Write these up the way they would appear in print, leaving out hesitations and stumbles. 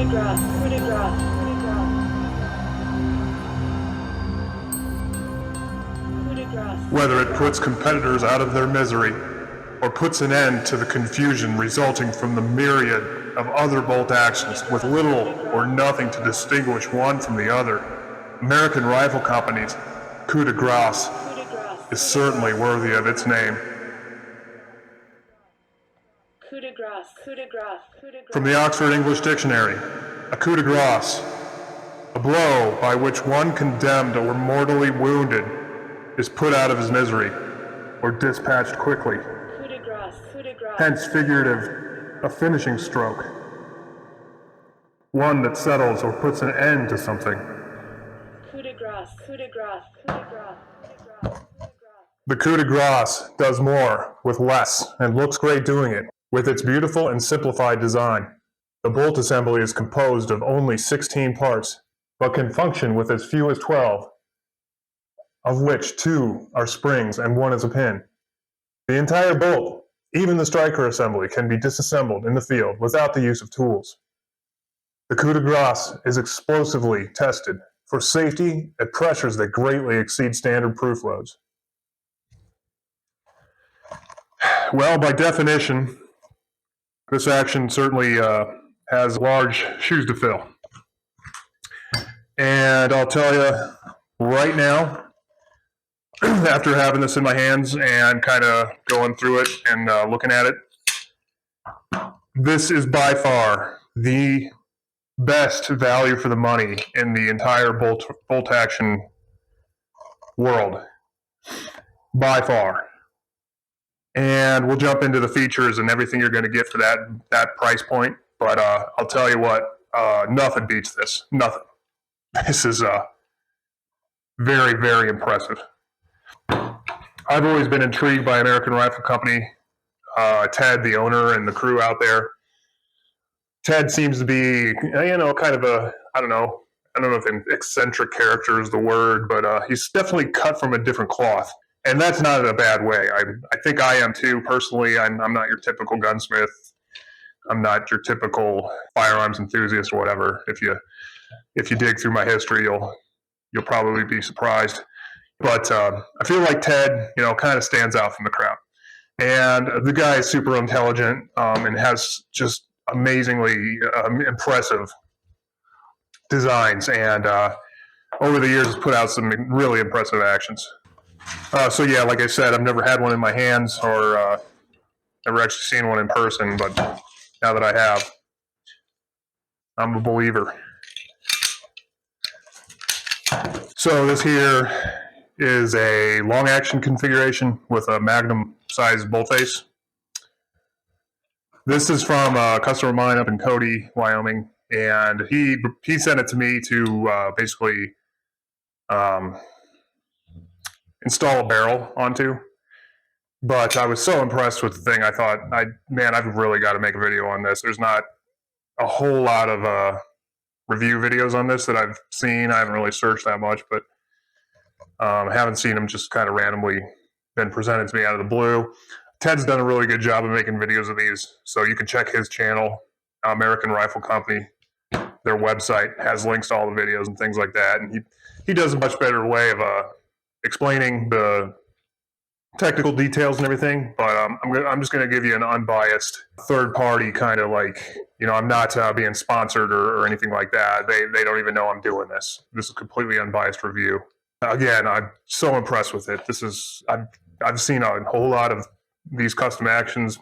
de Gráce, Coup de Gráce, Coup de Gráce. Whether it puts competitors out of their misery or puts an end to the confusion resulting from the myriad of other bolt actions with little or nothing to distinguish one from the other, American Rifle Company's Coup de Gráce is certainly worthy of its name. Coup de Gráce, Coup de Gráce, Coup de Gráce. From the Oxford English Dictionary, a coup de grâce, a blow by which one condemned or mortally wounded is put out of his misery or dispatched quickly. Coup de Gráce, Coup de Gráce. Hence figurative, a finishing stroke, one that settles or puts an end to something. Coup de Gráce, Coup de Gráce, Coup de Gráce, Coup de Gráce. The coup de grace does more with less and looks great doing it with its beautiful and simplified design. The bolt assembly is composed of only 16 parts, but can function with as few as 12, of which 2 are springs and 1 is a pin. The entire bolt, even the striker assembly, can be disassembled in the field without the use of tools. The coup de grace is explosively tested for safety at pressures that greatly exceed standard proof loads. Well, by definition, this action certainly has large shoes to fill. And I'll tell you right now, after having this in my hands and kind of going through it and looking at it, this is by far the best value for the money in the entire bolt action world, by far. And we'll jump into the features and everything you're going to get for that price point. But I'll tell you what, nothing beats this. Nothing. This is very, very impressive. I've always been intrigued by American Rifle Company. Ted, the owner, and the crew out there. Ted seems to be, kind of a, I don't know if an eccentric character is the word, but he's definitely cut from a different cloth. And that's not in a bad way. I think I am too, personally. I'm not your typical gunsmith. I'm not your typical firearms enthusiast or whatever. If you dig through my history, you'll probably be surprised. But I feel like Ted, kind of stands out from the crowd. And the guy is super intelligent and has just amazingly impressive designs. And over the years has put out some really impressive actions. So yeah, like I said, I've never had one in my hands or never actually seen one in person, but now that I have, I'm a believer. So this here is a long action configuration with a magnum sized bolt face. This is from a customer of mine up in Cody, Wyoming, and he sent it to me to basically install a barrel onto. But I was so impressed with the thing, I thought, I've really got to make a video on this. There's not a whole lot of review videos on this that I've seen. I haven't really searched that much, but I haven't seen them just kind of randomly been presented to me out of the blue. Ted's done a really good job of making videos of these, so you can check his channel, American Rifle Company. Their website has links to all the videos and things like that, and he does a much better way of explaining the technical details and everything, but I'm just going to give you an unbiased third-party kind of I'm not being sponsored or anything like that. They don't even know I'm doing this. This is a completely unbiased review. Again, I'm so impressed with it. I've seen a whole lot of these custom actions.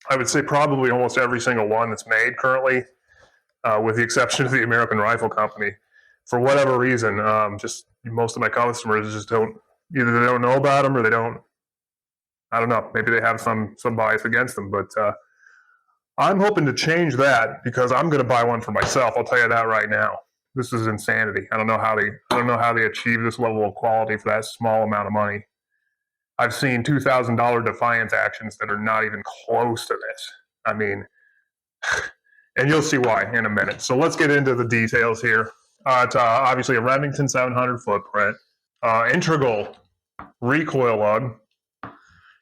I would say probably almost every single one that's made currently, with the exception of the American Rifle Company. For whatever reason, just most of my customers just either they don't know about them or they don't, I don't know, maybe they have some bias against them, but I'm hoping to change that because I'm going to buy one for myself. I'll tell you that right now. This is insanity. I don't know how they achieve this level of quality for that small amount of money. I've seen $2,000 Defiance actions that are not even close to this. I mean, and you'll see why in a minute. So let's get into the details here. It's obviously a Remington 700 footprint, integral recoil lug,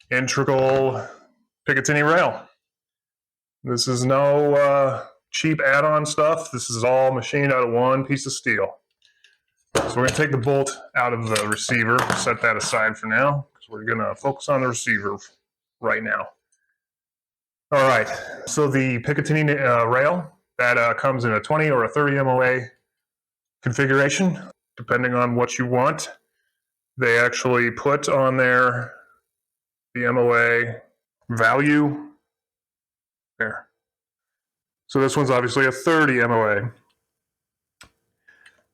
integral Picatinny rail. This is no cheap add-on stuff. This is all machined out of one piece of steel. So we're going to take the bolt out of the receiver, set that aside for now, because we're going to focus on the receiver right now. All right, so the Picatinny rail, that comes in a 20 or a 30 MOA configuration, depending on what you want. They actually put on there the MOA value there. So this one's obviously a 30 MOA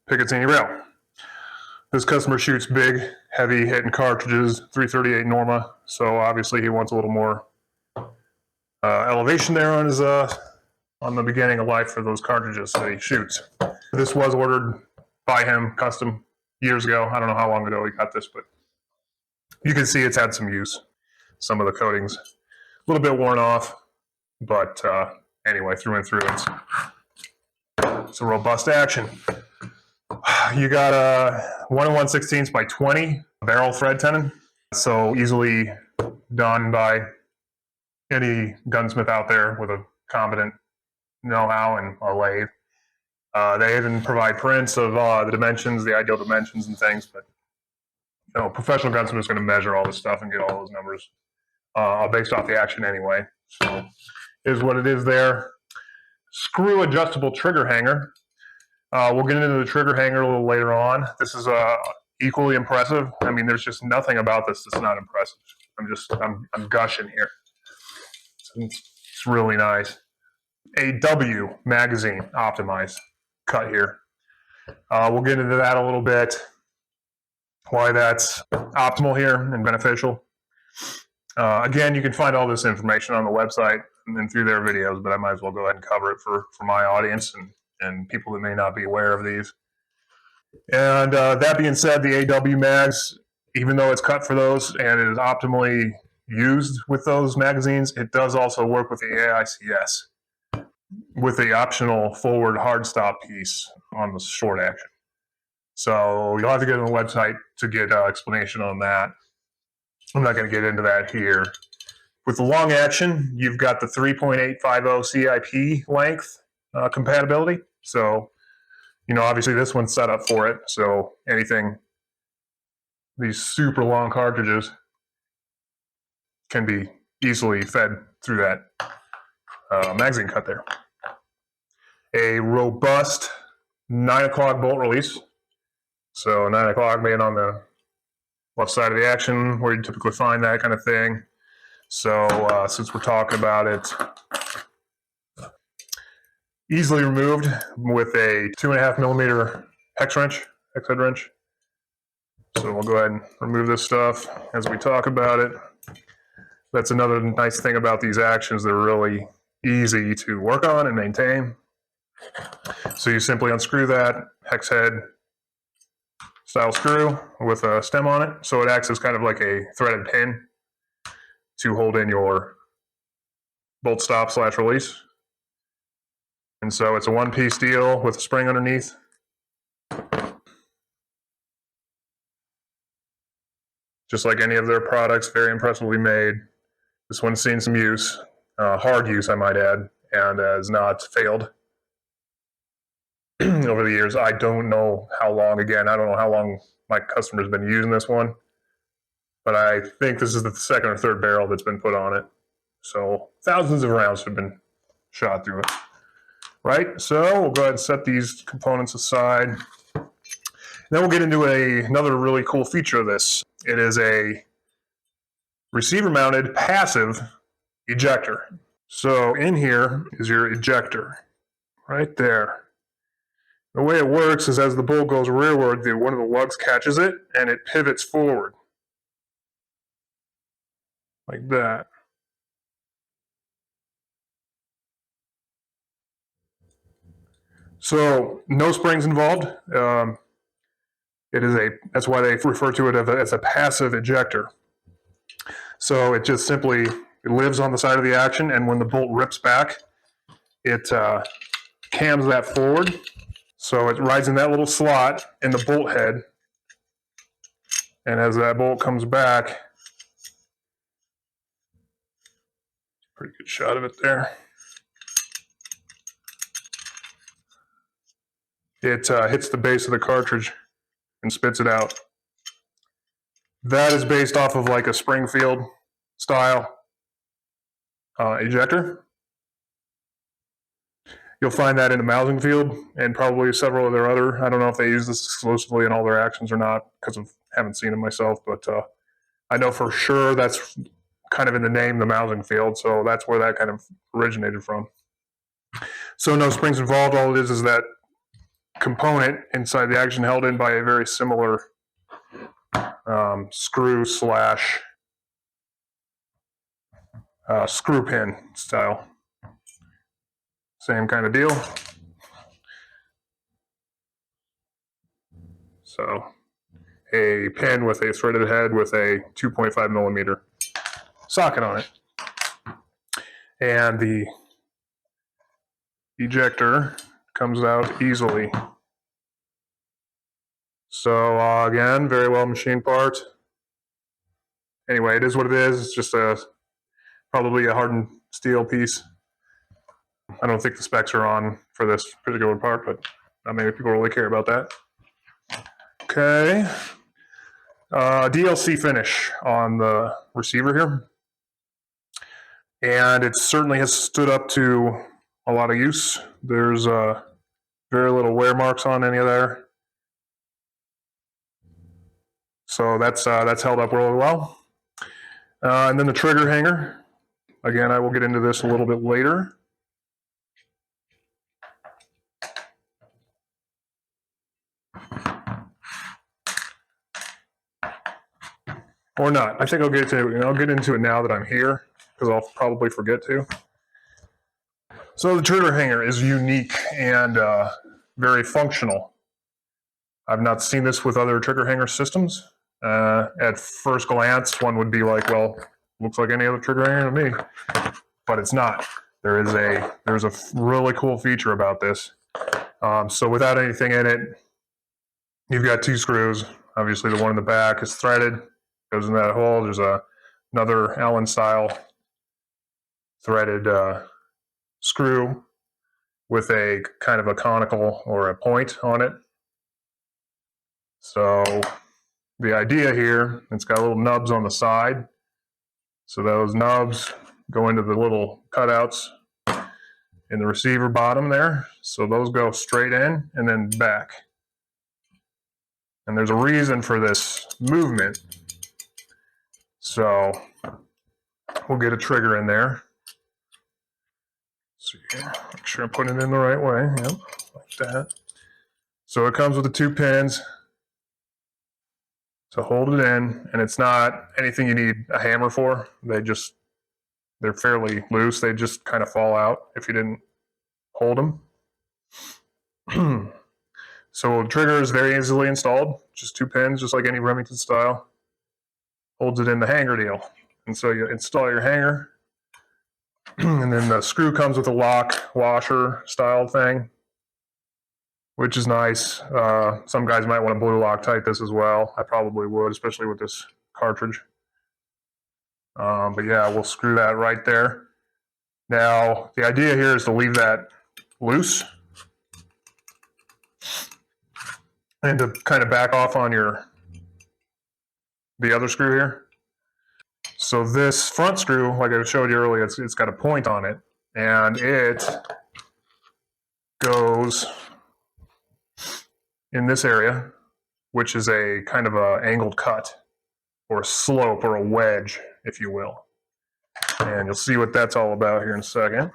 Picatinny rail. This customer shoots big, heavy hitting cartridges, 338 Norma, so obviously he wants a little more elevation there on his on the beginning of life for those cartridges that he shoots. This was ordered by him, custom, years ago. I don't know how long ago he got this, but you can see it's had some use. Some of the coatings, a little bit worn off, but anyway, through and through, it's a robust action. You got a 1 1/16 by 20 barrel thread tenon, so easily done by any gunsmith out there with a competent know-how and a lathe. They even provide prints of the dimensions, the ideal dimensions and things, but you know, professional gunsmith is going to measure all this stuff and get all those numbers based off the action anyway. So is what it is there. Screw adjustable trigger hanger. We'll get into the trigger hanger a little later on. This is equally impressive. I mean, there's just nothing about this that's not impressive. I'm gushing here. It's really nice. A W magazine optimized cut here. We'll get into that a little bit, why that's optimal here and beneficial. Again, you can find all this information on the website and then through their videos, but I might as well go ahead and cover it for my audience and people that may not be aware of these. And that being said, the AW mags, even though it's cut for those and it is optimally used with those magazines, it does also work with the AICS with the optional forward hard stop piece on the short action. So you'll have to get on the website to get explanation on that. I'm not going to get into that here. With the long action, you've got the 3.850 CIP length compatibility. So, you know, obviously this one's set up for it. So anything, these super long cartridges can be easily fed through that magazine cut there. A robust 9 o'clock bolt release. So 9 o'clock being on the left side of the action where you typically find that kind of thing. So since we're talking about it, easily removed with a 2.5 millimeter hex head wrench. So we'll go ahead and remove this stuff as we talk about it. That's another nice thing about these actions. They're really easy to work on and maintain. So you simply unscrew that hex head style screw with a stem on it. So it acts as kind of like a threaded pin to hold in your bolt stop / release. And so it's a one-piece deal with a spring underneath. Just like any of their products, very impressively made. This one's seen some use, hard use I might add, and has not failed over the years. I don't know how long, again, I don't know how long my customer's been using this one, but I think this is the second or third barrel that's been put on it. So thousands of rounds have been shot through it. Right, so we'll go ahead and set these components aside. Then we'll get into another really cool feature of this. It is a receiver-mounted passive ejector. So in here is your ejector, right there. The way it works is as the bolt goes rearward, one of the lugs catches it and it pivots forward, like that. So no springs involved. That's why they refer to it as a passive ejector. So it just simply lives on the side of the action, and when the bolt rips back, it cams that forward. So it rides in that little slot in the bolt head, and as that bolt comes back, pretty good shot of it there. it hits the base of the cartridge and spits it out. That is based off of like a Springfield style ejector. You'll find that in the Mousing Field and probably several of their other, I don't know if they use this exclusively in all their actions or not because I haven't seen it myself, but I know for sure that's kind of in the name, the Mousing Field, so that's where that kind of originated from. So no springs involved, all it is that component inside the action held in by a very similar screw slash screw pin style. Same kind of deal. So a pin with a threaded head with a 2.5 millimeter socket on it. And the ejector comes out easily. So again, very well machined part. Anyway, it is what it is. It's just probably a hardened steel piece. I don't think the specs are on for this particular part, but not many people really care about that. Okay. DLC finish on the receiver here. And it certainly has stood up to a lot of use. There's very little wear marks on any of there. So that's held up really well. And then the trigger hanger. Again, I will get into this a little bit later. Or not. I think I'll get into it now that I'm here, because I'll probably forget to. So the trigger hanger is unique and very functional. I've not seen this with other trigger hanger systems. At first glance, one would be like, well, looks like any other trigger hanger to me, but it's not. There's a really cool feature about this. So without anything in it, you've got two screws. Obviously, the one in the back is threaded, goes in that hole. There's another Allen style threaded screw with a kind of a conical or a point on it. So the idea here, it's got little nubs on the side. So those nubs go into the little cutouts in the receiver bottom there. So those go straight in and then back. And there's a reason for this movement. So we'll get a trigger in there. See here, make sure I'm putting it in the right way. Yep, like that. So it comes with the two pins to hold it in, and it's not anything you need a hammer for. They're fairly loose. They just kind of fall out if you didn't hold them. So the trigger is very easily installed. Just two pins, just like any Remington style. Holds it in the hanger deal. And so you install your hanger, and then the screw comes with a lock washer style thing, which is nice. Some guys might want to blue Loctite this as well. I probably would, especially with this cartridge. But yeah, we'll screw that right there. Now, the idea here is to leave that loose and to kind of back off on the other screw here. So this front screw, like I showed you earlier, it's got a point on it, and it goes in this area, which is a kind of a angled cut or a slope or a wedge, if you will. And you'll see what that's all about here in a second.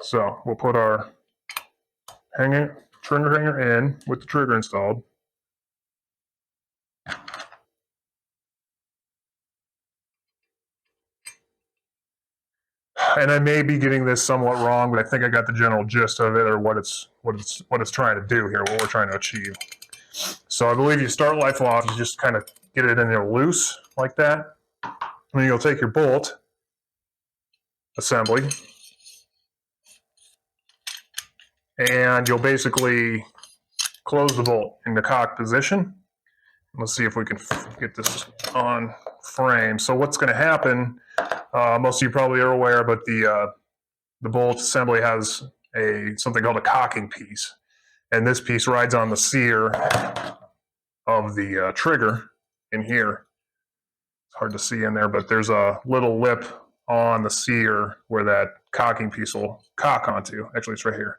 So we'll put our trigger hanger in with the trigger installed. And I may be getting this somewhat wrong, but I think I got the general gist of it, or what it's trying to do here, what we're trying to achieve. So I believe you start life off, you just kind of get it in there loose like that. And then you'll take your bolt assembly, and you'll basically close the bolt in the cock position. Let's see if we can get this on frame. So what's going to happen, most of you probably are aware, but the bolt assembly has something called a cocking piece. And this piece rides on the sear of the trigger in here. It's hard to see in there, but there's a little lip on the sear where that cocking piece will cock onto. Actually, it's right here.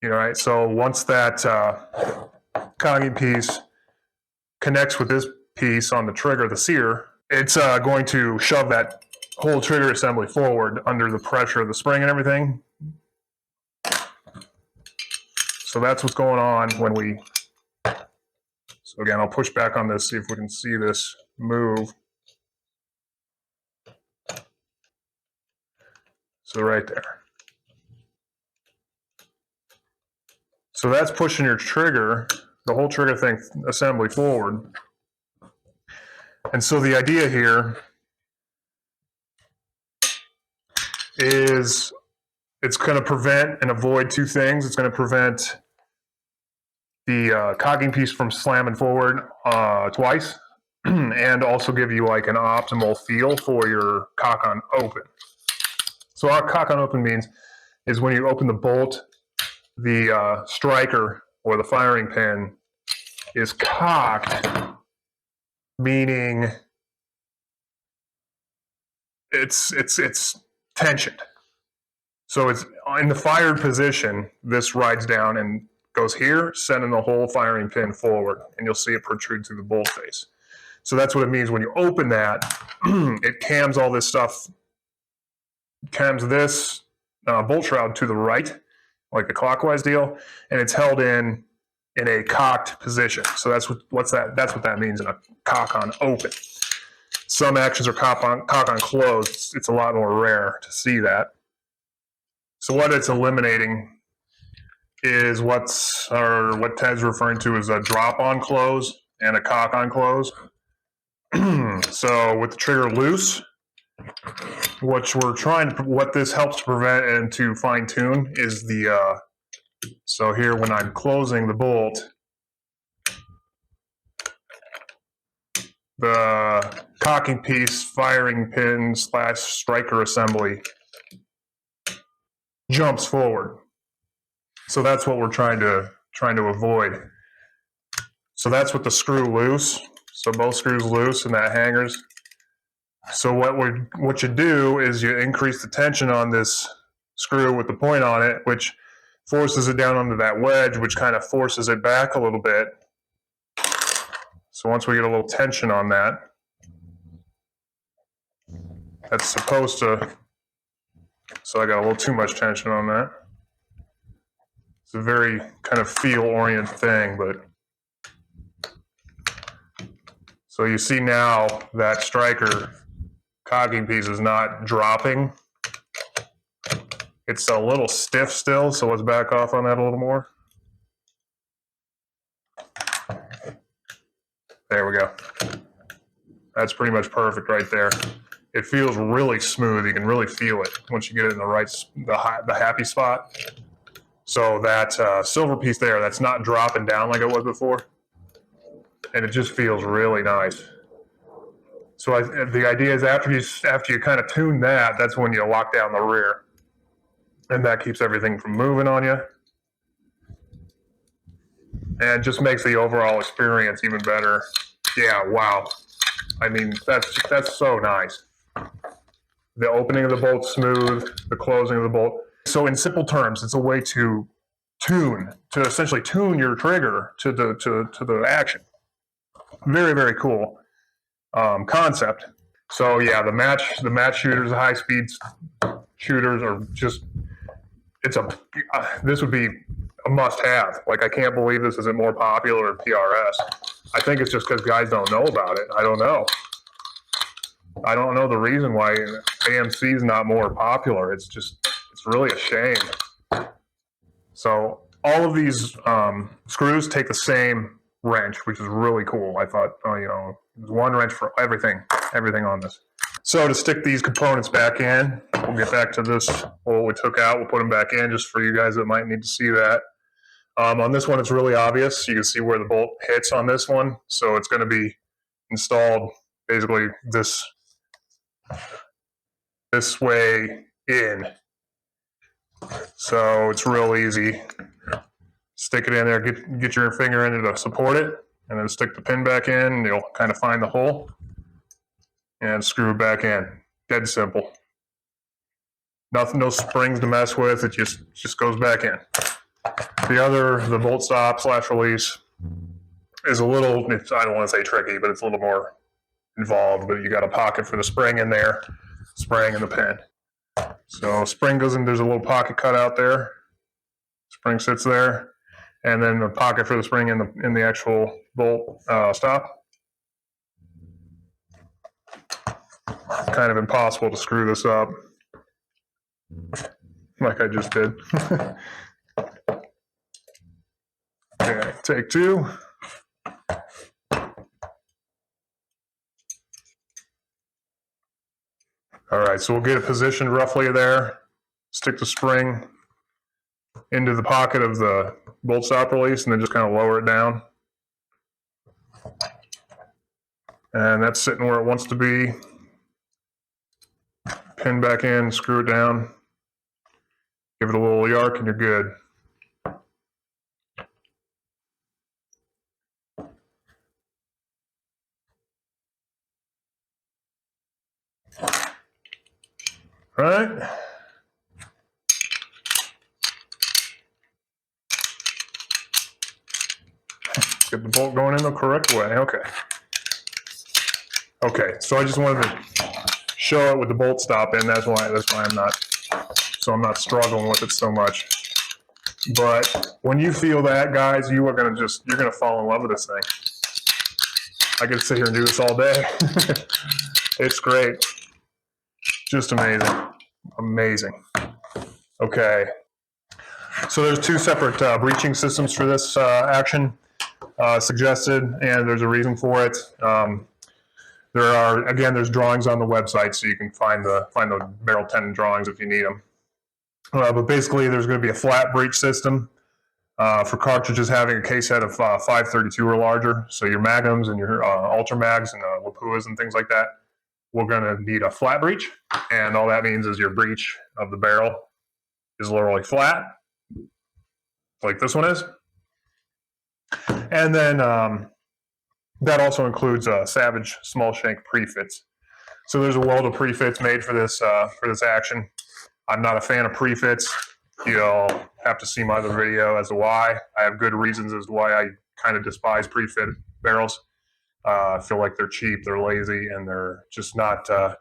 You know, right? So once that cocking piece connects with this piece on the trigger, the sear, it's going to shove that whole trigger assembly forward under the pressure of the spring and everything. So that's what's going on when we... So again, I'll push back on this, see if we can see this move. So right there. So that's pushing your trigger, the whole trigger thing assembly forward. And so the idea here is it's going to prevent and avoid two things. It's going to prevent the cocking piece from slamming forward twice, and also give you like an optimal feel for your cock on open. So what cock on open means is when you open the bolt, the striker or the firing pin is cocked, meaning it's tensioned. So it's in the fired position. This rides down and goes here, sending the whole firing pin forward, and you'll see it protrude through the bolt face. So that's what it means when you open that. It cams all this stuff, cams this bolt shroud to the right, like the clockwise deal, and it's held in a cocked position. So that's what that means in a cock on open. Some actions are cock on closed. It's a lot more rare to see that. So what it's eliminating is what Ted's referring to as a drop on close and a cock on close. So with the trigger loose, what this helps to prevent and to fine tune is the so here when I'm closing the bolt, the cocking piece, firing pin / striker assembly jumps forward. So that's what we're trying to avoid. So that's with the screw loose. So both screws loose in that hangers. So what you do is you increase the tension on this screw with the point on it, which forces it down onto that wedge, which kind of forces it back a little bit. So once we get a little tension on that, that's supposed to, so I got a little too much tension on that. It's a very kind of feel-oriented thing, but so you see now that striker cocking piece is not dropping. It's a little stiff still, so let's back off on that a little more. There we go. That's pretty much perfect right there. It feels really smooth. You can really feel it once you get it in the happy spot. So that silver piece there, that's not dropping down like it was before. And it just feels really nice. So the idea is after you kind of tune that, that's when you lock down the rear. And that keeps everything from moving on you. And just makes the overall experience even better. Yeah, wow. I mean, that's so nice. The opening of the bolt smooth, the closing of the bolt. So in simple terms, it's a way to essentially tune your trigger to the action. Very, very cool concept. So yeah, the match shooters, the high speed shooters are just, this would be a must have. Like, I can't believe this isn't more popular in PRS. I think it's just because guys don't know about it. I don't know the reason why AMC is not more popular. It's really a shame. So all of these screws take the same wrench, which is really cool. I thought, there's one wrench for everything on this. So to stick these components back in, we'll get back to this, what we took out, we'll put them back in just for you guys that might need to see that. On this one, it's really obvious. You can see where the bolt hits on this one. So it's going to be installed basically this way in. So it's real easy. Stick it in there, get your finger in it to support it, and then stick the pin back in, and you'll kind of find the hole and screw it back in. Dead simple. Nothing, no springs to mess with. It just goes back in. The bolt stop / release is a little, I don't want to say tricky, but it's a little more involved. But you got a pocket for the spring in there, spring and the pin. So spring goes in, there's a little pocket cut out there. Spring sits there, and then the pocket for the spring in the actual bolt stop. Kind of impossible to screw this up like I just did. Okay, take two. All right, so we'll get it positioned roughly there. Stick the spring into the pocket of the bolt stop release and then just kind of lower it down. And that's sitting where it wants to be. Pin back in, screw it down. Give it a little yark and you're good. All right. Get the bolt going in the correct way. Okay. Okay, so I just wanted to show it with the bolt stop in. That's why I'm not struggling with it so much. But when you feel that, guys, you're gonna fall in love with this thing. I could sit here and do this all day. It's great. Just amazing. Amazing. Okay. So there's two separate breeching systems for this action suggested, and there's a reason for it. There's drawings on the website, so you can find the barrel tenon drawings if you need them. But basically, there's going to be a flat breech system for cartridges having a case head of 532 or larger. So your Magnums and your Ultra Mags and Lapuas and things like that, we're going to need a flat breech, and all that means is your breech of the barrel is literally flat, like this one is. And then that also includes Savage small shank prefits. So there's a world of prefits made for this action. I'm not a fan of prefits. You'll have to see my other video as to why. I have good reasons as to why I kind of despise prefit barrels. I feel like they're cheap, they're lazy, and they're just not the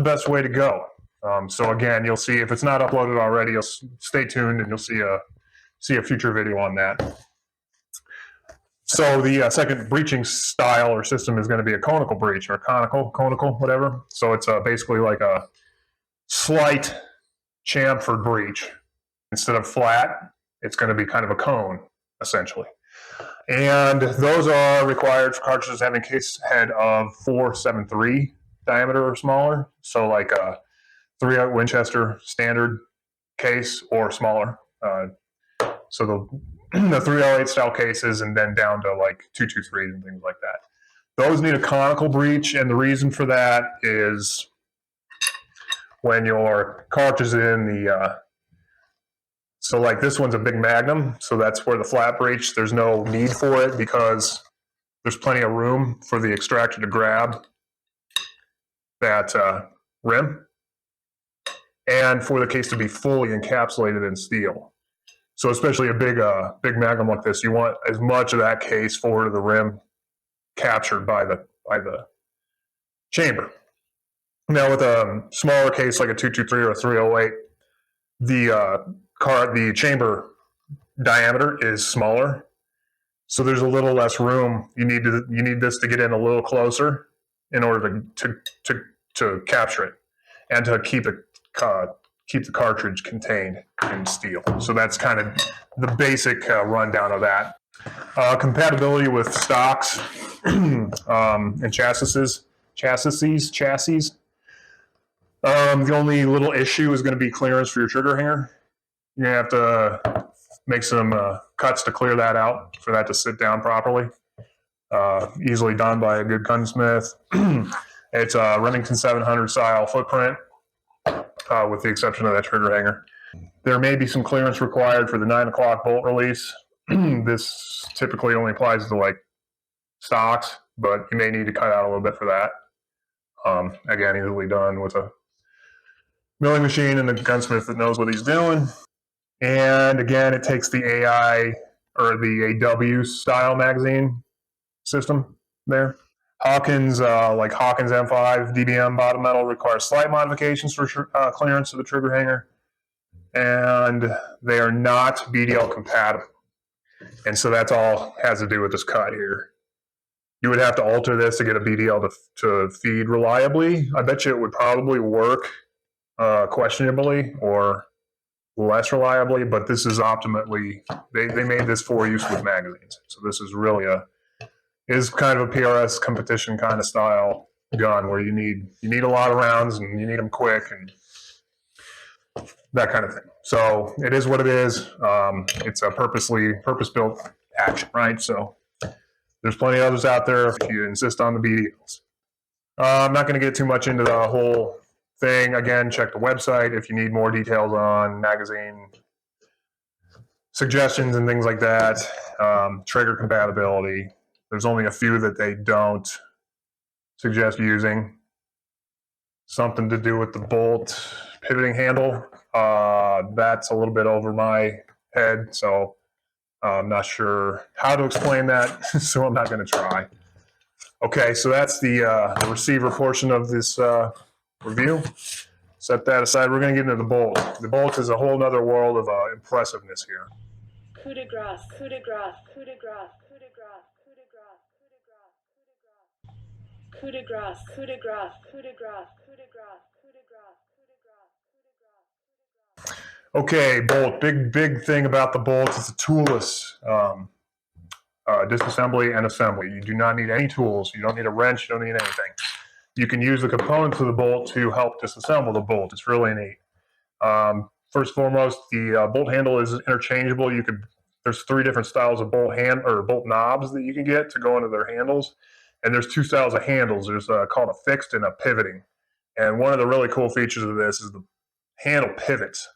best way to go. So again, you'll see if it's not uploaded already. You'll stay tuned, and you'll see a future video on that. So the second breeching style or system is going to be a conical breech, or conical, whatever. So it's basically like a slight chamfered breech. Instead of flat, it's going to be kind of a cone, essentially. And those are required for cartridges having a case head of 473 diameter or smaller. So like a 3/0 Winchester standard case or smaller. So the 308 style cases, and then down to like 223s and things like that. Those need a conical breech, and the reason for that is when your cartridge is in the so like this one's a big Magnum, so that's where the flat breech, there's no need for it because there's plenty of room for the extractor to grab that rim, and for the case to be fully encapsulated in steel. So especially a big Magnum like this, you want as much of that case forward of the rim captured by the chamber. Now with a smaller case like a 223 or a 308, the chamber diameter is smaller, so there's a little less room. You need this to get in a little closer in order to capture it and to keep the cartridge contained in steel. So that's kind of the basic rundown of that. Compatibility with stocks and chassis. The only little issue is going to be clearance for your trigger hanger. You're going to have to make some cuts to clear that out for that to sit down properly. Easily done by a good gunsmith. It's a Remington 700 style footprint. with the exception of that trigger hanger. There may be some clearance required for the 9 o'clock bolt release. This typically only applies to like stocks, but you may need to cut out a little bit for that. Again, easily done with a milling machine and a gunsmith that knows what he's doing. And again, it takes the AI or the AW style magazine system there. Hawkins, like Hawkins M5 DBM bottom metal, requires slight modifications for clearance of the trigger hanger, and they are not BDL compatible. And so that's all has to do with this cut here. You would have to alter this to get a BDL to feed reliably. I bet you it would probably work questionably or less reliably, but this is optimally, they made this for use with magazines. So this is really is kind of a PRS competition kind of style gun where you need a lot of rounds and you need them quick and that kind of thing. So it is what it is. It's a purpose-built action, right? So there's plenty of others out there if you insist on the BDLs. I'm not going to get too much into the whole thing. Again, check the website if you need more details on magazine suggestions and things like that. Trigger compatibility. There's only a few that they don't suggest using. Something to do with the bolt pivoting handle. That's a little bit over my head, so I'm not sure how to explain that, so I'm not going to try. Okay, so that's the receiver portion of this review. Set that aside. We're going to get into the bolt. The bolt is a whole other world of impressiveness here. Coup de Gráce, Coup de Gráce, Coup de Gráce, Coup de Gráce, Coup de Gráce, Coup de Gráce, Coup de Gráce, Coup de Gráce, Coup de Gráce, Coup de Gráce, Coup de Gráce, Coup de Gráce. Okay, bolt. Big thing about the bolt is the toolless disassembly and assembly. You do not need any tools. You don't need a wrench. You don't need anything. You can use the components of the bolt to help disassemble the bolt. It's really neat. First and foremost, the bolt handle is interchangeable. There's 3 different styles of bolt knobs that you can get to go into their handles. And there's 2 styles of handles. There's called a fixed and a pivoting. And one of the really cool features of this is the handle pivots.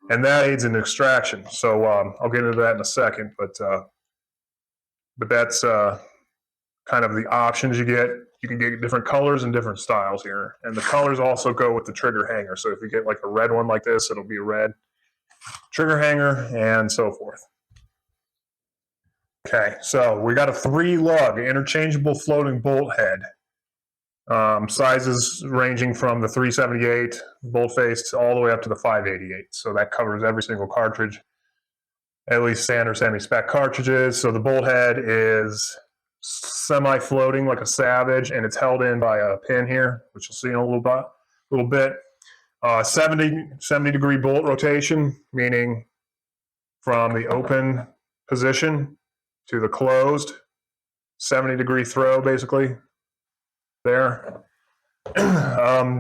And that aids in extraction. So I'll get into that in a second. But that's kind of the options you get. You can get different colors and different styles here. And the colors also go with the trigger hanger. So if you get like a red one like this, it'll be a red trigger hanger and so forth. Okay, so we got a 3-lug interchangeable floating bolt head. Sizes ranging from the 378 bolt face all the way up to the 588. So that covers every single cartridge, at least standard semi-spec cartridges. So the bolt head is semi-floating like a Savage, and it's held in by a pin here, which you'll see in a little bit. 70 degree bolt rotation, meaning from the open position to the closed, 70 degree throw basically there.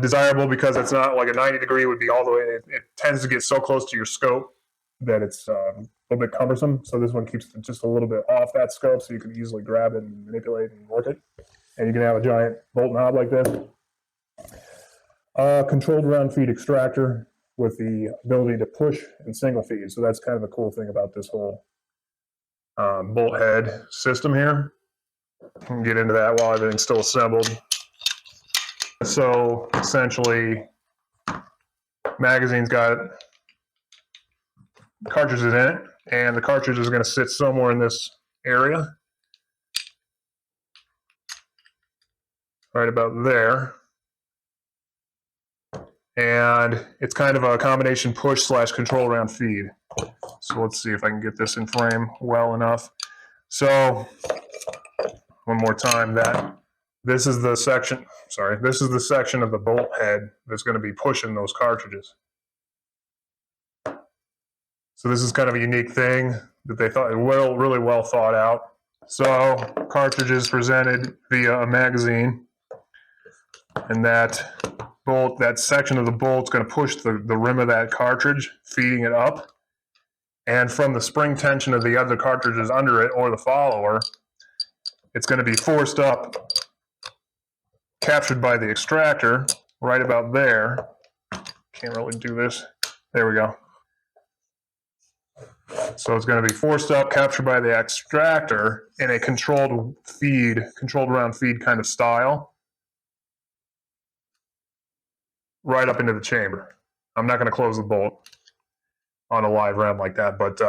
Desirable because it's not like a 90 degree would be all the way, it tends to get so close to your scope that it's a little bit cumbersome. So this one keeps it just a little bit off that scope so you can easily grab it and manipulate and work it. And you can have a giant bolt knob like this. Controlled round feed extractor with the ability to push and single feed. So that's kind of a cool thing about this whole bolt head system here. I can get into that while everything's still assembled. So essentially, magazine's got cartridges in it, and the cartridge is going to sit somewhere in this area, right about there. And it's kind of a combination push / control round feed. So let's see if I can get this in frame well enough. So one more time, this is the section of the bolt head that's going to be pushing those cartridges. So this is kind of a unique thing that they thought really well thought out. So cartridges presented via a magazine, and that section of the bolt's going to push the rim of that cartridge, feeding it up. And from the spring tension of the other cartridges under it, or the follower, it's going to be forced up, captured by the extractor right about there, Can't really do this. There we go. So it's going to be forced up, captured by the extractor in a controlled round feed kind of style, right up into the chamber. I'm not going to close the bolt on a live rem like that, but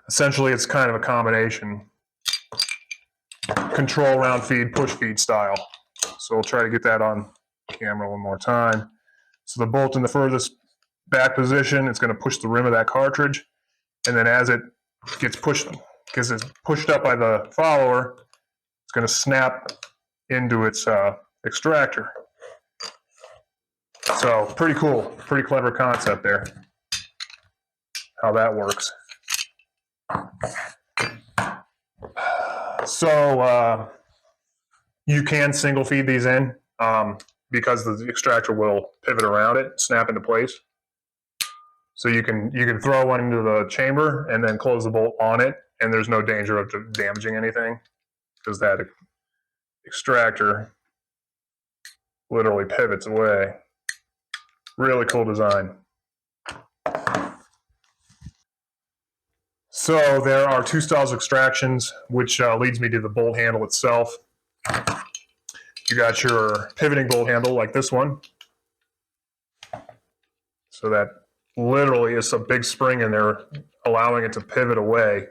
essentially it's kind of a combination. Control round feed, push feed style. So we'll try to get that on camera one more time. So the bolt in the furthest back position, it's going to push the rim of that cartridge, and then as it gets pushed, because it's pushed up by the follower, it's going to snap into its extractor. So pretty cool, pretty clever concept there, how that works. So you can single feed these in because the extractor will pivot around it, snap into place. So you can throw one into the chamber and then close the bolt on it, and there's no danger of damaging anything because that extractor literally pivots away. Really cool design. So there are two styles of extractions, which leads me to the bolt handle itself. You got your pivoting bolt handle like this one. So that literally is a big spring in there allowing it to pivot away.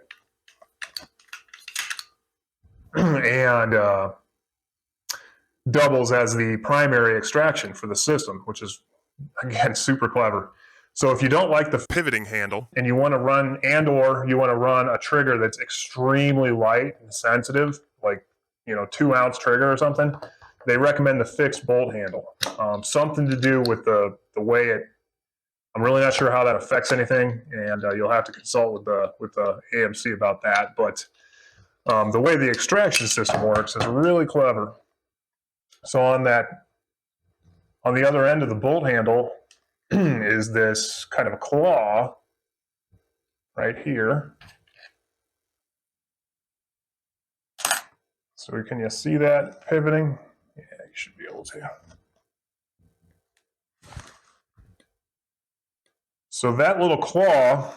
And doubles as the primary extraction for the system, which is, again, super clever. So if you don't like the pivoting handle and you want to run a trigger that's extremely light and sensitive, like 2-ounce trigger or something, they recommend the fixed bolt handle. Something to do with the way it. I'm really not sure how that affects anything, and you'll have to consult with the AMC about that. But the way the extraction system works is really clever. So on the other end of the bolt handle is this kind of a claw right here. So can you see that pivoting? Yeah, you should be able to. So that little claw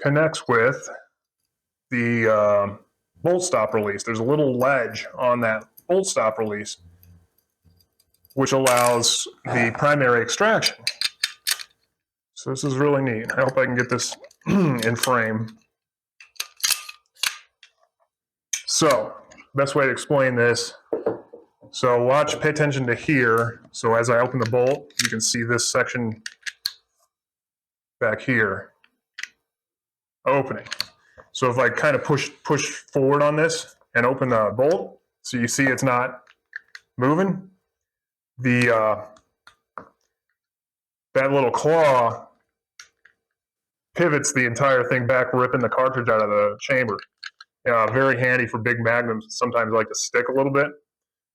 connects with the bolt stop release. There's a little ledge on that bolt stop release, which allows the primary extraction. So this is really neat. I hope I can get this in frame. So, best way to explain this. So pay attention to here. So as I open the bolt, you can see this section back here opening. So if I kind of push forward on this and open the bolt, so you see it's not moving, that little claw pivots the entire thing back, ripping the cartridge out of the chamber. Very handy for big magnums. Sometimes like to stick a little bit.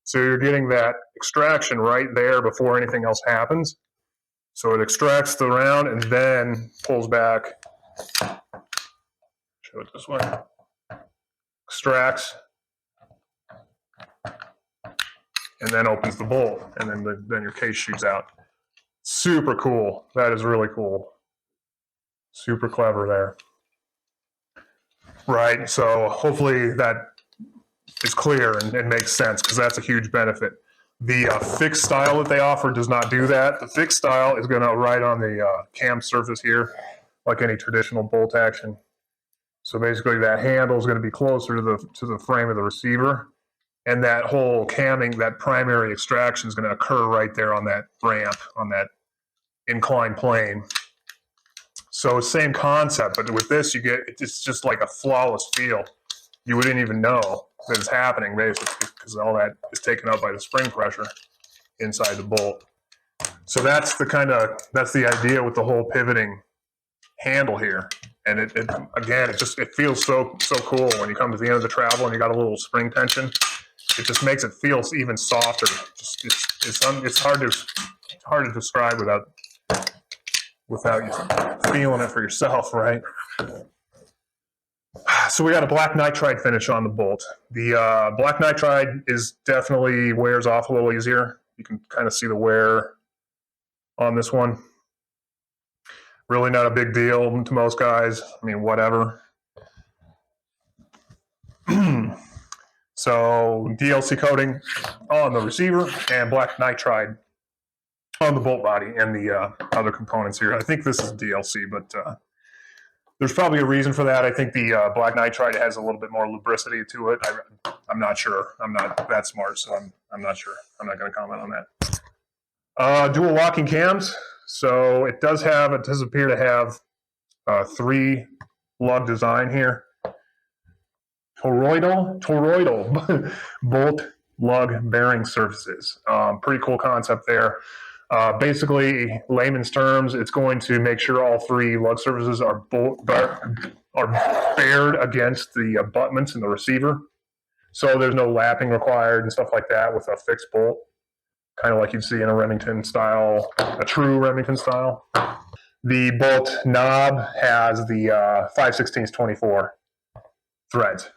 So you're getting that extraction right there before anything else happens. So it extracts the round and then pulls back. Show it this way. Extracts and then opens the bolt, and then your case shoots out. Super cool. That is really cool. Super clever there. Right, so hopefully that is clear and makes sense, because that's a huge benefit. The fixed style that they offer does not do that. The fixed style is going to ride on the cam surface here, like any traditional bolt action. So basically that handle is going to be closer to the frame of the receiver, and that whole camming, that primary extraction is going to occur right there on that ramp, on that inclined plane. So same concept, but with this it's just like a flawless feel. You wouldn't even know that it's happening, basically, because all that is taken up by the spring pressure inside the bolt. So that's the idea with the whole pivoting handle here. And it feels so cool when you come to the end of the travel and you got a little spring tension. It just makes it feel even softer. It's hard to describe without you feeling it for yourself, right? So we got a black nitride finish on the bolt. The black nitride is definitely wears off a little easier. You can kind of see the wear on this one. Really not a big deal to most guys. I mean, whatever. So DLC coating on the receiver and black nitride on the bolt body and the other components here. I think this is DLC, but there's probably a reason for that. I think the black nitride has a little bit more lubricity to it. I'm not sure. I'm not that smart, so I'm not sure. I'm not going to comment on that. Dual locking cams. So it does appear to have 3 lug design here. Toroidal bolt lug bearing surfaces. Pretty cool concept there. Basically, layman's terms, it's going to make sure all 3 lug surfaces are bared against the abutments in the receiver. So there's no lapping required and stuff like that with a fixed bolt, kind of like you'd see in a Remington style, a true Remington style. The bolt knob has the 5/16-24 threads.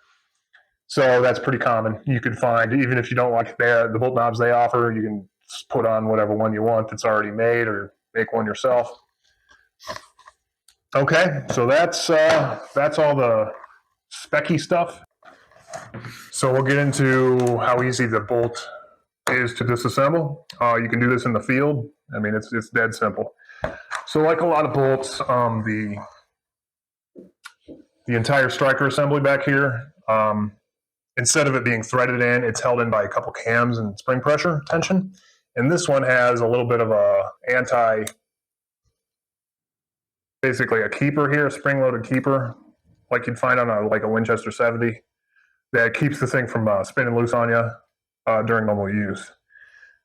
So that's pretty common. You can find, even if you don't like the bolt knobs they offer, you can just put on whatever one you want that's already made or make one yourself. Okay, so that's all the specky stuff. So we'll get into how easy the bolt is to disassemble. You can do this in the field. I mean, it's dead simple. So like a lot of bolts, the entire striker assembly back here, instead of it being threaded in, it's held in by a couple cams and spring pressure tension. And this one has a little bit of a basically a keeper here, a spring-loaded keeper, like you'd find on a Winchester 70, that keeps the thing from spinning loose on you during normal use.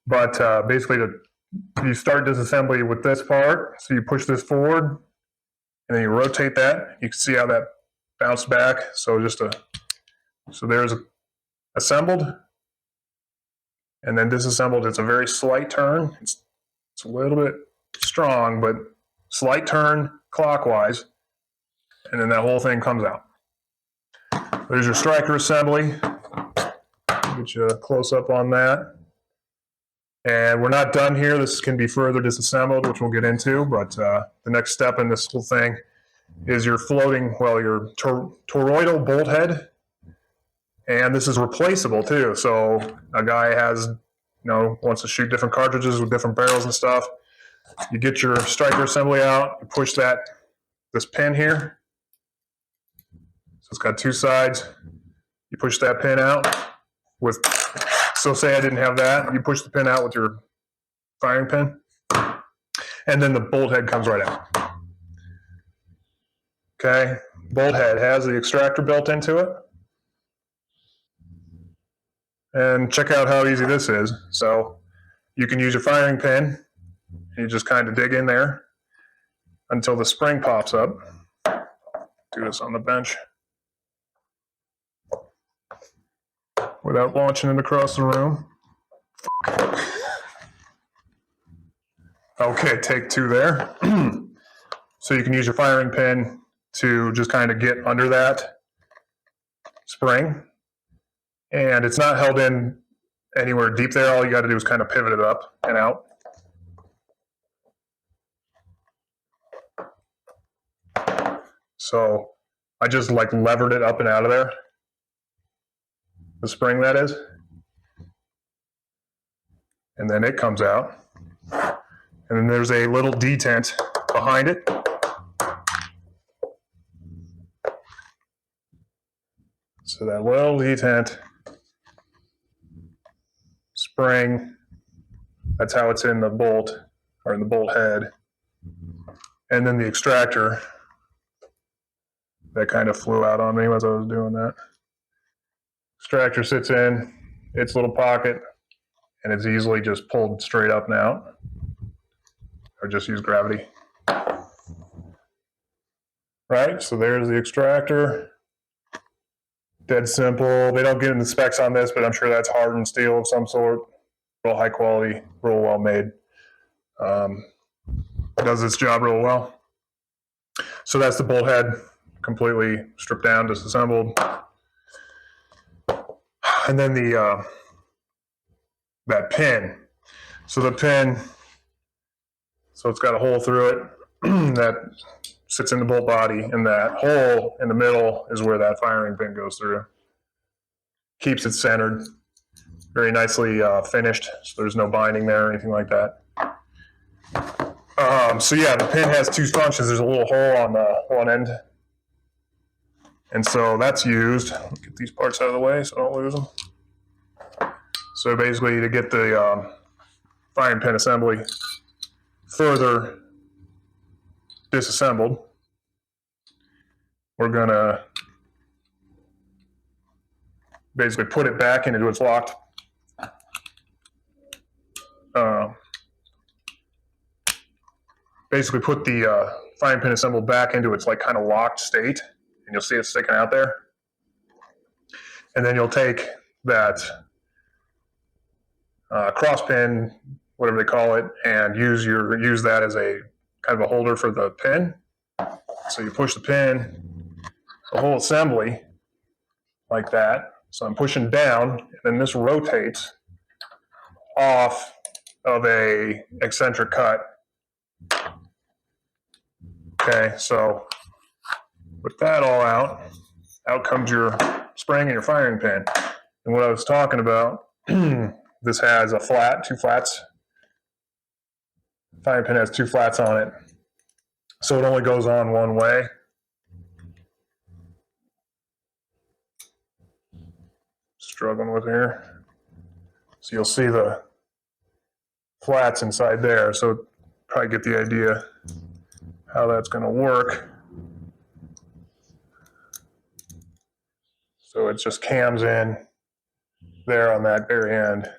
But basically, you start disassembly with this part, so you push this forward, and then you rotate that. You can see how that bounced back. So there's assembled, and then disassembled. It's a very slight turn. It's a little bit strong, but slight turn clockwise, and then that whole thing comes out. There's your striker assembly. Get you a close up on that. And we're not done here. This can be further disassembled, which we'll get into, but the next step in this whole thing is your your toroidal bolt head. And this is replaceable too. So a guy wants to shoot different cartridges with different barrels and stuff. You get your striker assembly out, you push this pin here. So it's got 2 sides. You push that pin out so say I didn't have that, you push the pin out with your firing pin, and then the bolt head comes right out. Okay, bolt head has the extractor built into it. And check out how easy this is. So you can use your firing pin, and you just kind of dig in there until the spring pops up. Do this on the bench without launching it across the room. Okay, take 2 there. So you can use your firing pin to just kind of get under that spring. And it's not held in anywhere deep there. All you got to do is kind of pivot it up and out. So I just levered it up and out of there. The spring, that is. And then it comes out. And then there's a little detent behind it. So that little detent spring, that's how it's in the bolt, or in the bolt head. And then the extractor, that kind of flew out on me as I was doing that. Extractor sits in its little pocket, and it's easily just pulled straight up and out, or just use gravity. Right, so there's the extractor. Dead simple. They don't get into specs on this, but I'm sure that's hardened steel of some sort. Real high quality, real well made. Does its job real well. So that's the bolt head. completely stripped down, disassembled. And then the that pin. So the pin, so it's got a hole through it that sits in the bolt body, and that hole in the middle is where that firing pin goes through. Keeps it centered, very nicely finished, so there's no binding there or anything like that. So yeah, the pin has two functions. There's a little hole on the one end, and so that's used. Get these parts out of the way so I don't lose them. So basically, to get the firing pin assembly further disassembled, we're gonna basically put it back into its locked basically put the firing pin assemble back into its like kind of locked state, and you'll see it sticking out there. And then you'll take that cross pin, whatever they call it, and use that as a kind of a holder for the pin. So you push the pin, the whole assembly like that. So I'm pushing down, and then this rotates off of a eccentric cut. Okay, so with that all out comes your spring and your firing pin. And what I was talking about, this has a flat, two flats. Firing pin has two flats on it, so it only goes on one way. Struggling with here. So you'll see the flats inside there, so probably get the idea how that's going to work. So it just cams in there on that very end.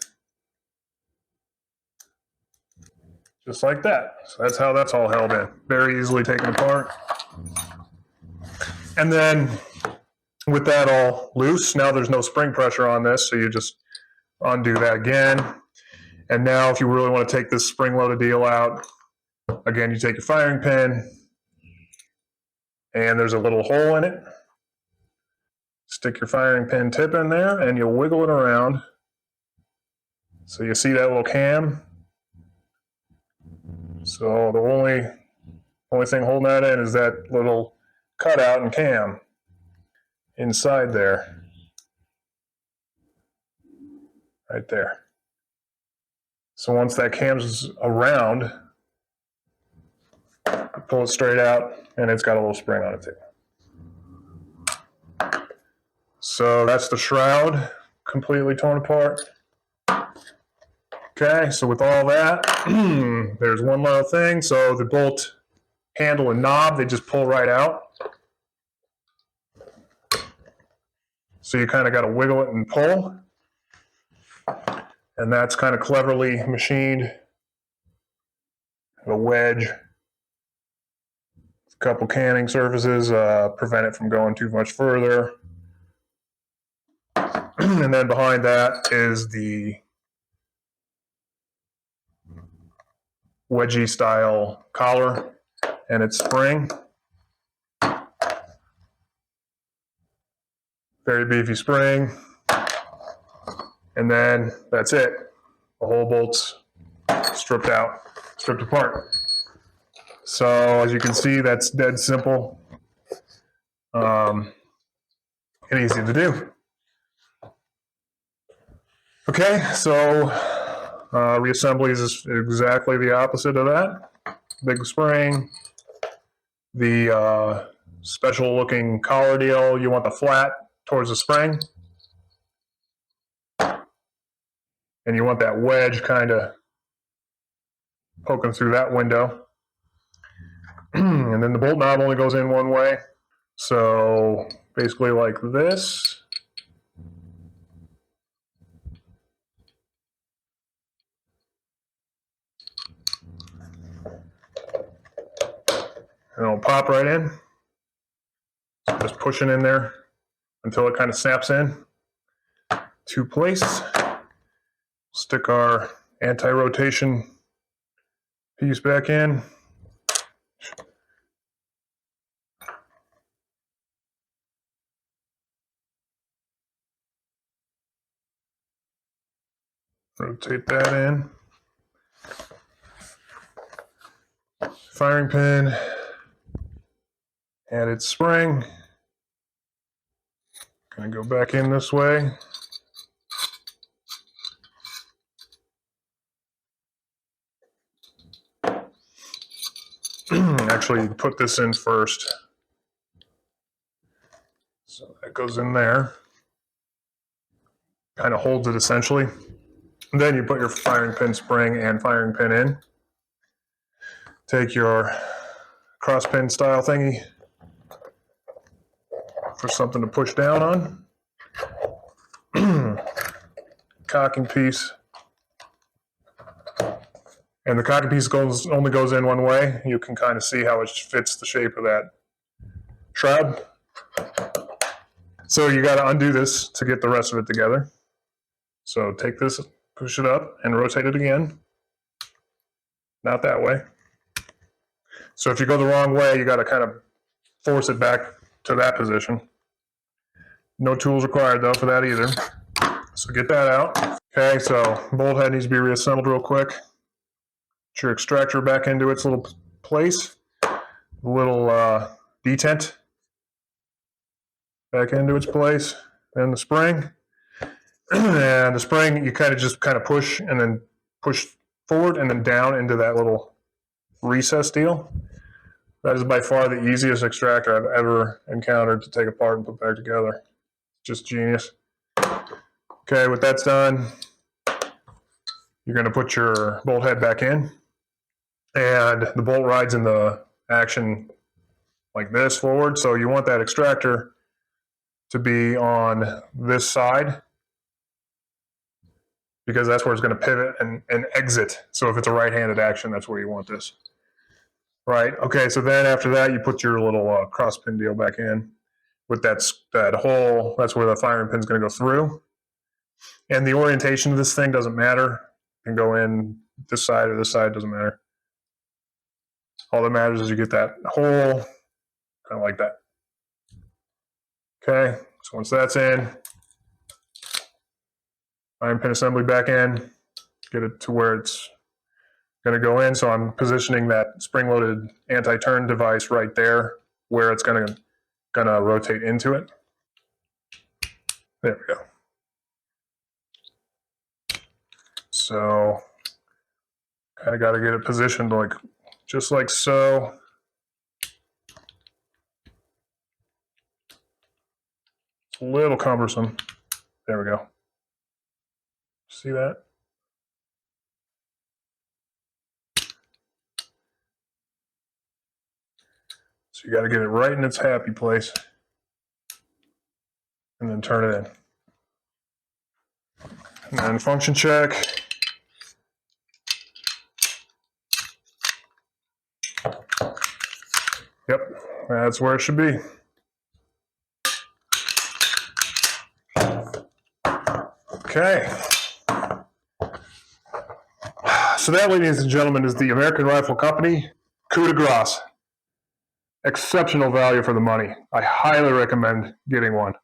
Just like that. So that's how that's all held in. Very easily taken apart. And then with that all loose, now there's no spring pressure on this, so you just undo that again. And now if you really want to take this spring-loaded deal out, again, you take your firing pin, and there's a little hole in it. Stick your firing pin tip in there, and you'll wiggle it around. So you see that little cam? So the only thing holding that in is that little cutout and cam inside there. Right there. So once that cam's around, you pull it straight out, and it's got a little spring on it too. So that's the shroud, completely torn apart. Okay, so with all that, there's one little thing. So the bolt handle and knob, they just pull right out. So you kind of got to wiggle it and pull. And that's kind of cleverly machined. A wedge. A couple canning surfaces, prevent it from going too much further. And then behind that is the wedgie style collar and its spring. Very beefy spring. And then that's it. The whole bolt's stripped apart. So as you can see, that's dead simple and easy to do. Okay, so reassembly is exactly the opposite of that. Big spring, the special looking collar deal, you want the flat towards the spring. And you want that wedge kind of poking through that window. And then the bolt knob only goes in one way. So basically like this. And it'll pop right in. So just pushing in there until it kind of snaps in to place. Stick our anti-rotation piece back in. rotate that in. Firing pin, add its spring. Gonna go back in this way. Actually, put this in first. So that goes in there. Kind of holds it essentially. And then you put your firing pin spring and firing pin in. Take your cross pin style thingy for something to push down on. Cocking piece. And the cocking piece only goes in one way. You can kind of see how it fits the shape of that shroud. So you got to undo this to get the rest of it together. So take this, push it up, and rotate it again. Not that way. So if you go the wrong way, you got to kind of force it back to that position. No tools required though for that either. So get that out. Okay, so bolt head needs to be reassembled real quick. Put your extractor back into its little place. Little detent back into its place. And the spring. And the spring, you kind of push and then push forward and then down into that little recess deal. That is by far the easiest extractor I've ever encountered to take apart and put back together. Just genius. Okay, with that's done, you're going to put your bolt head back in, and the bolt rides in the action like this forward. So you want that extractor to be on this side because that's where it's going to pivot and exit. So if it's a right-handed action, that's where you want this. Right, okay, so then after that, you put your little cross pin deal back in with that hole. That's where the firing pin's going to go through. And the orientation of this thing doesn't matter. It can go in this side or this side, doesn't matter. All that matters is you get that hole, kind of like that. Okay, so once that's in, firing pin assembly back in, get it to where it's going to go in. So I'm positioning that spring-loaded anti-turn device right there where it's going to rotate into it. There we go. So kind of got to get it positioned like just like so. It's a little cumbersome. There we go. See that? So you got to get it right in its happy place and then turn it in. And then function check. Yep, that's where it should be. Okay. So that, ladies and gentlemen, is the American Rifle Company Coup De Gráce. Exceptional value for the money. I highly recommend getting one.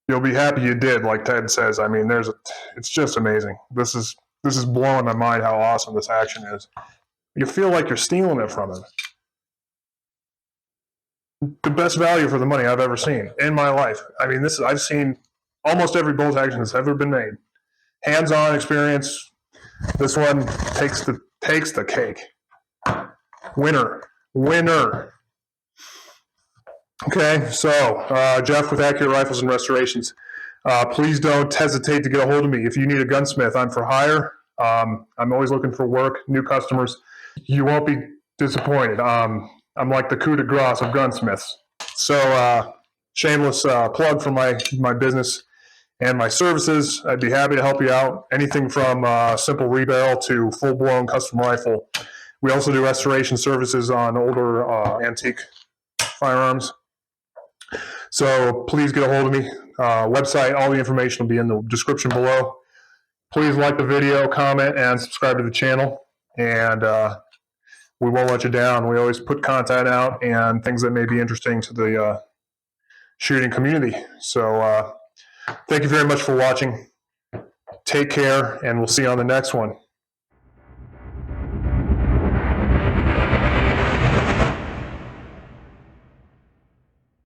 You'll be happy you did, like Ted says. I mean, it's just amazing. This is blowing my mind how awesome this action is. You feel like you're stealing it from him. The best value for the money I've ever seen in my life. I mean, I've seen almost every bolt action that's ever been made. Hands-on experience. This one takes the cake. Winner. Okay, so Geoff with Accurate Rifles and Restorations. Please don't hesitate to get a hold of me. If you need a gunsmith, I'm for hire. I'm always looking for work, new customers. You won't be disappointed. I'm like the Coup De Gráce of gunsmiths. So shameless plug for my business and my services. I'd be happy to help you out. Anything from simple rebarrel to full-blown custom rifle. We also do restoration services on older antique firearms. So please get a hold of me. Website, all the information will be in the description below. Please like the video, comment, and subscribe to the channel. And we won't let you down. We always put content out and things that may be interesting to the shooting community. So Thank you very much for watching. Take care, and we'll see you on the next one.